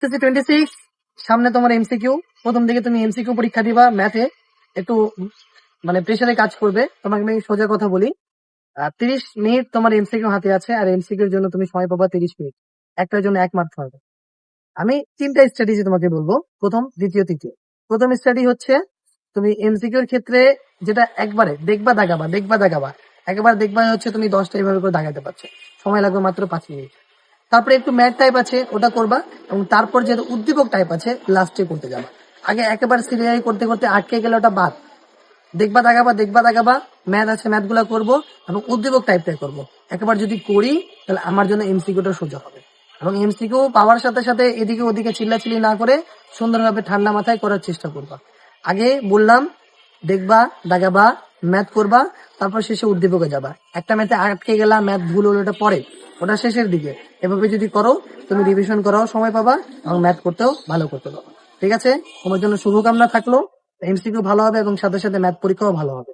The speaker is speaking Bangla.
26 সামনে তোমার এমসিকিউ। প্রথম দিকে তুমি এমসিকিউ পরীক্ষা দিবা, ম্যাথে একটু মানে প্রেসারে কাজ করবে। তোমাকে আমি সোজা কথা বলি, 30 মিনিট তোমার এমসিকিউ হাতে আছে, আর এমসিকিউ এর জন্য তুমি সময় পাবা 30 মিনিট। একটার জন্য 1 মার্ক হবে। আমি 3টা স্ট্র্যাটেজি তোমাকে বলবো, প্রথম, দ্বিতীয়, তৃতীয়। প্রথম স্ট্র্যাটেজি হচ্ছে তুমি এমসিকিউর ক্ষেত্রে যেটা একবারে দেখবা দাগাবা, দেখবা দাগাবা, একবার দেখবা হচ্ছে তুমি 10টা এইভাবে করে দাগাতে পারছো, সময় লাগবে মাত্র 5 মিনিট। তারপরে একটু ম্যাথ টাইপ আছে, ওটা করবা, এবং তারপর যেহেতু উদ্দীপক টাইপ আছে লাস্টে করতে যাবা। আগে একেবারে সিরিয়ালি করতে করতে আটকে গেলে ওটা বাদ। দেখবা দাগাবা, দেখবা দাগাবা, ম্যাথ আছে ম্যাথ গুলা করবো, এবং উদ্দীপক টাইপটাই করবো। একবার যদি করি তাহলে আমার জন্য এমসিকিউটা সোজা হবে। এবং এমসিকিউ পাওয়ার সাথে সাথে এদিকে ওদিকে চিল্লাচিল্লি না করে সুন্দরভাবে ঠান্ডা মাথায় করার চেষ্টা করবা। আগে বললাম দেখবা দাগাবা, ম্যাথ করবা, তারপর শেষে উদ্দীপকে যাবা। একটা ম্যাথে আটকে গেলা, ম্যাথ ভুল হলো, ওটা পরে, ওটা শেষের দিকে। এভাবে যদি করো তুমি রিভিশন করাও সময় পাবা এবং ম্যাথ করতেও ভালো করতে পারবা। ঠিক আছে, তোমার জন্য শুভকামনা থাকলো। এমসিকিউ ভালো হবে এবং সাথে সাথে ম্যাথ পরীক্ষাও ভালো হবে।